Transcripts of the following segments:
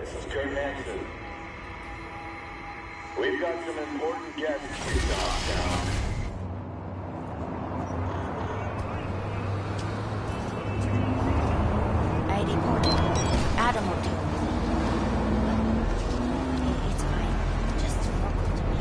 This is Kurt Hansen. We've got some important guests in downtown. I reported automotive. It's fine. Just local to me.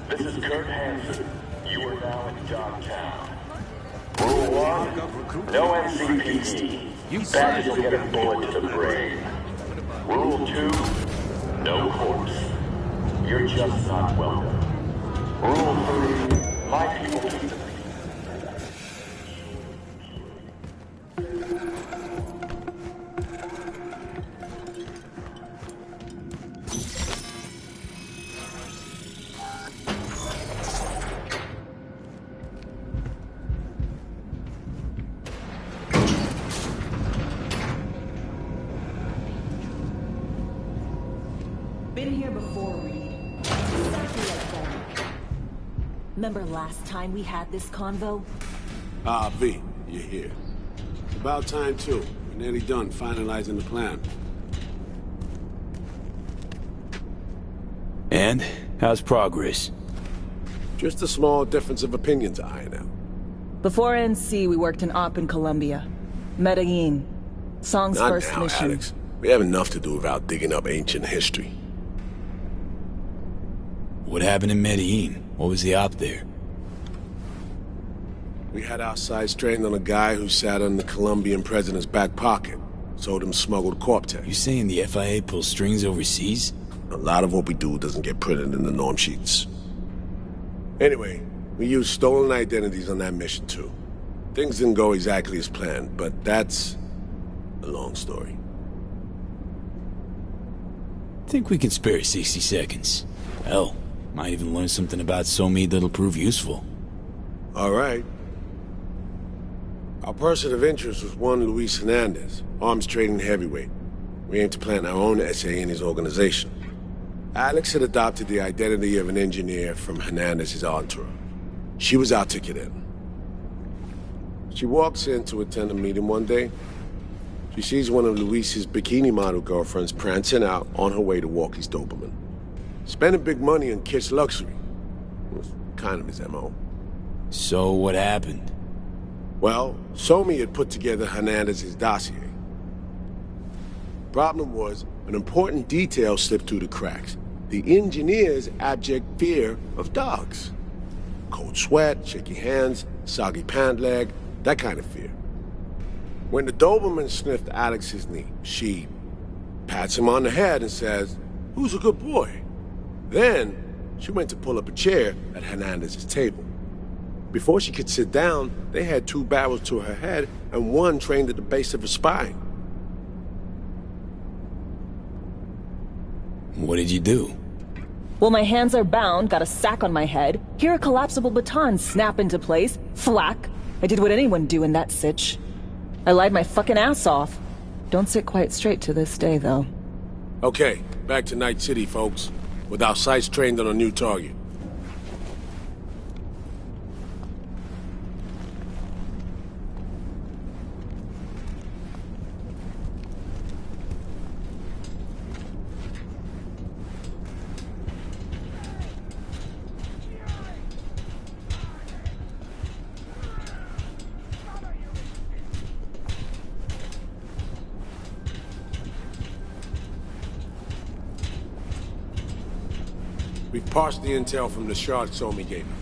This is Kurt Hansen. You are now in Dogtown. Rule 1, no MCPD. Badges will get a bullet to the brain. Rule 2, no corpse. You're just not welcome. Rule 3, my people keep the Been here before, Reed. Exactly like that. Remember last time we had this convo? Ah, V, you're here. About time, too. We're nearly done finalizing the plan. And? How's progress? Just a small difference of opinion to iron out. Before NC, we worked in Op in Colombia. Medellin. Song's Not first now, mission. Alex. We have enough to do without digging up ancient history. What happened in Medellin? What was the op there? We had our sights trained on a guy who sat on the Colombian president's back pocket. Sold him smuggled corp tech. You saying the FIA pulls strings overseas? A lot of what we do doesn't get printed in the norm sheets. Anyway, we used stolen identities on that mission too. Things didn't go exactly as planned, but that's a long story. Think we can spare 60 seconds. Hell, might even learn something about Somi that'll prove useful. All right. Our person of interest was one Luis Hernandez, arms trading heavyweight. We aim to plant our own SA in his organization. Alex had adopted the identity of an engineer from Hernandez's entourage. She was our ticket in. She walks in to attend a meeting one day. She sees one of Luis's bikini model girlfriends prancing out on her way to walk his Doberman. Spending big money on kitsch luxury. It was kind of his MO. So what happened? Well, Somi had put together Hernandez's dossier. Problem was, an important detail slipped through the cracks. The engineer's abject fear of dogs. Cold sweat, shaky hands, soggy pant leg, that kind of fear. When the Doberman sniffed Alex's knee, she pats him on the head and says, "Who's a good boy?" Then, she went to pull up a chair at Hernandez's table. Before she could sit down, they had 2 barrels to her head and one trained at the base of her spine. What did you do? Well, my hands are bound, got a sack on my head. Here a collapsible baton snap into place. Flack. I did what anyone do in that sitch. I lied my fucking ass off. Don't sit quite straight to this day, though. Okay, back to Night City, folks. With our sights trained on a new target. We've parsed the intel from the shard Somi gave me.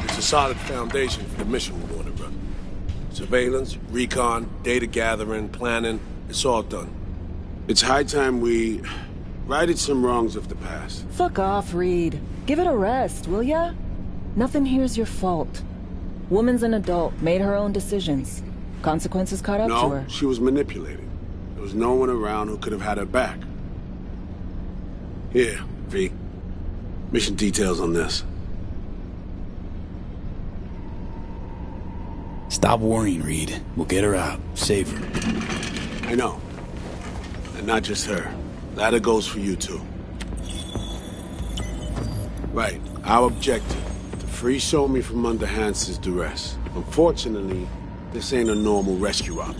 It's a solid foundation for the mission we want to run. Surveillance, recon, data gathering, planning, it's all done. It's high time we righted some wrongs of the past. Fuck off, Reed. Give it a rest, will ya? Nothing here's your fault. Woman's an adult, made her own decisions. Consequences caught up to her. No, she was manipulated. There was no one around who could have had her back. Here, V. Mission details on this. Stop worrying, Reed. We'll get her out. Save her. I know. And not just her. That goes for you, too. Right. Our objective. To free Somi from under Hansen's duress. Unfortunately, this ain't a normal rescue op.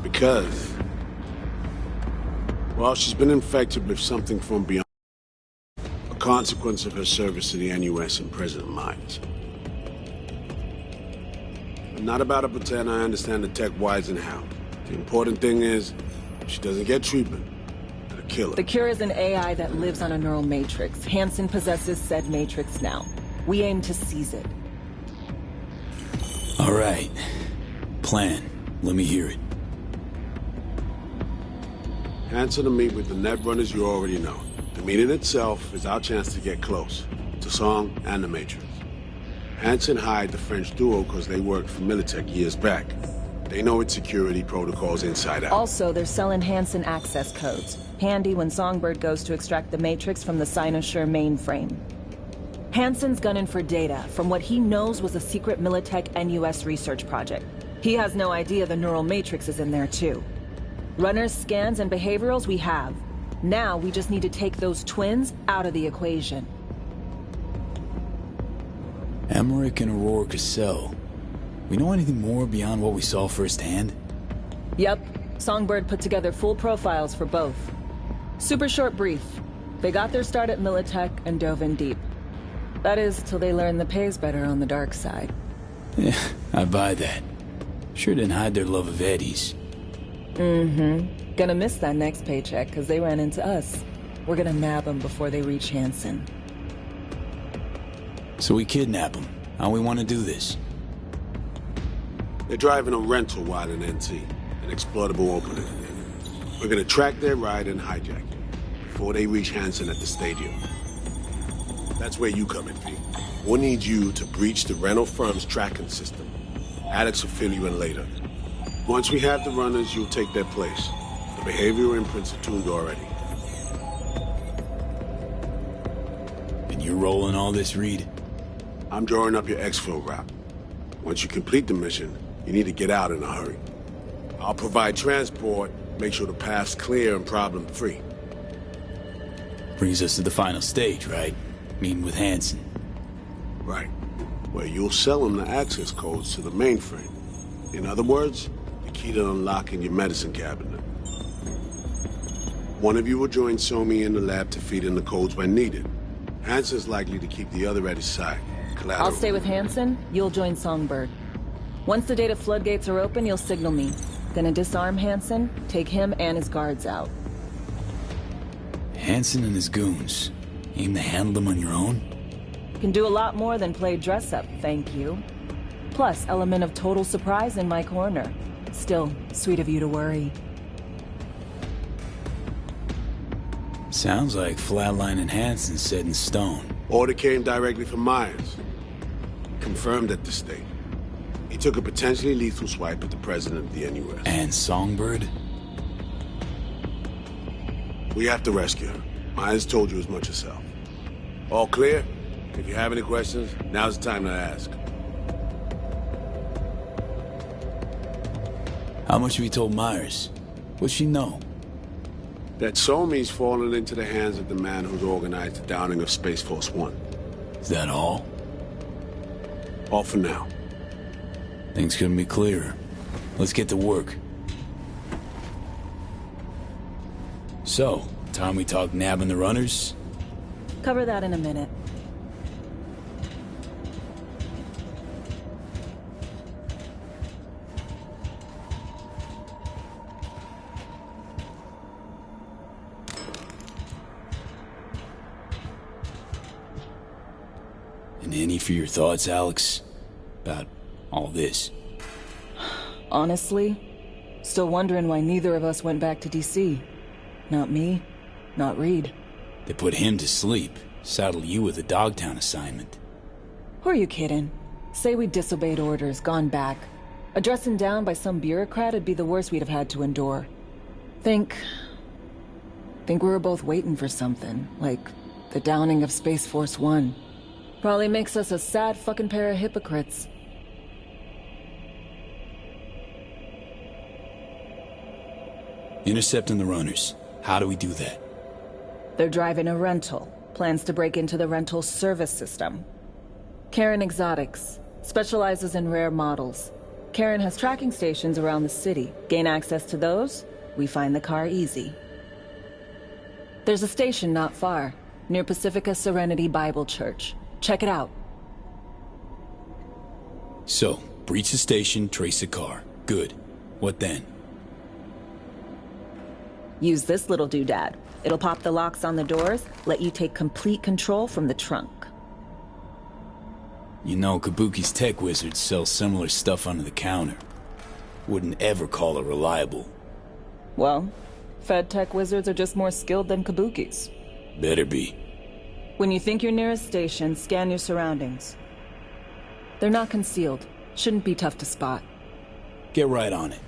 Because... well, she's been infected with something from beyond. A consequence of her service to the NUS and President Myers. I'm not about to pretend I understand the tech whys and how. The important thing is, if she doesn't get treatment, it'll kill her. The cure is an AI that lives on a neural matrix. Hansen possesses said matrix now. We aim to seize it. All right. Plan. Let me hear it. Hansen to meet with the net runners you already know. The meeting itself is our chance to get close. To Song and the Matrix. Hansen hired the French duo because they worked for Militech years back. They know its security protocols inside out. Also, they're selling Hansen access codes. Handy when Songbird goes to extract the Matrix from the Cynosure mainframe. Hansen's gunning for data from what he knows was a secret Militech NUS research project. He has no idea the neural matrix is in there too. Runners, scans, and behaviorals we have. Now we just need to take those twins out of the equation. Emmerich and Aurora Cassell. We know anything more beyond what we saw firsthand? Yep. Songbird put together full profiles for both. Super short brief. They got their start at Militech and dove in deep. That is, till they learned the pay's better on the dark side. Yeah, I buy that. Sure didn't hide their love of Eddie's. Mm-hmm. Gonna miss that next paycheck, because they ran into us. We're gonna nab them before they reach Hansen. So we kidnap them. How we want to do this? They're driving a rental while in NT, an exploitable opening. We're gonna track their ride and hijack it before they reach Hansen at the stadium. That's where you come in, V. We'll need you to breach the rental firm's tracking system. Alex will fill you in later. Once we have the runners, you'll take their place. The behavioral imprints are tuned already. And you're rolling all this, Reed? I'm drawing up your exfil route. Once you complete the mission, you need to get out in a hurry. I'll provide transport, make sure the path's clear and problem-free. Brings us to the final stage, right? Meeting with Hansen. Right. Where you'll sell him the access codes to the mainframe. In other words, the key to unlocking your medicine cabinet. One of you will join Somi in the lab to feed in the codes when needed. Hansen's likely to keep the other at his side. Collateral. I'll stay with Hansen, you'll join Songbird. Once the data floodgates are open, you'll signal me. Gonna disarm Hansen, take him and his guards out. Hansen and his goons. Aim to handle them on your own? Can do a lot more than play dress-up, thank you. Plus, element of total surprise in my corner. Still, sweet of you to worry. Sounds like Flatline and Hansen set in stone. Order came directly from Myers. Confirmed at the state. He took a potentially lethal swipe at the president of the NUS. And Songbird? We have to rescue her. Myers told you as much herself. All clear? If you have any questions, now's the time to ask. How much have you told Myers? What's she know? That Somi's fallen into the hands of the man who's organized the downing of Space Force One. Is that all? All for now. Things couldn't be clearer. Let's get to work. So, time we talk nabbing the runners? Cover that in a minute. And any for your thoughts, Alex? About all this? Honestly, still wondering why neither of us went back to DC. Not me, not Reed. They put him to sleep, saddle you with a Dogtown assignment. Who are you kidding? Say we disobeyed orders, gone back. A dressing down by some bureaucrat would be the worst we'd have had to endure. Think we were both waiting for something, like the downing of Space Force One. Probably makes us a sad fucking pair of hypocrites. Intercepting the runners. How do we do that? They're driving a rental. Plans to break into the rental service system. Karen Exotics. Specializes in rare models. Karen has tracking stations around the city. Gain access to those, we find the car easy. There's a station not far, near Pacifica Serenity Bible Church. Check it out. So, breach the station, trace the car. Good. What then? Use this little doodad. It'll pop the locks on the doors, let you take complete control from the trunk. You know, Kabuki's tech wizards sell similar stuff under the counter. Wouldn't ever call it reliable. Well, Fed tech wizards are just more skilled than Kabuki's. Better be. When you think you're near a station, scan your surroundings. They're not concealed. Shouldn't be tough to spot. Get right on it.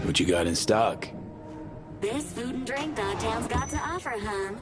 What you got in stock? There's food and drink Dogtown's got to offer, hon.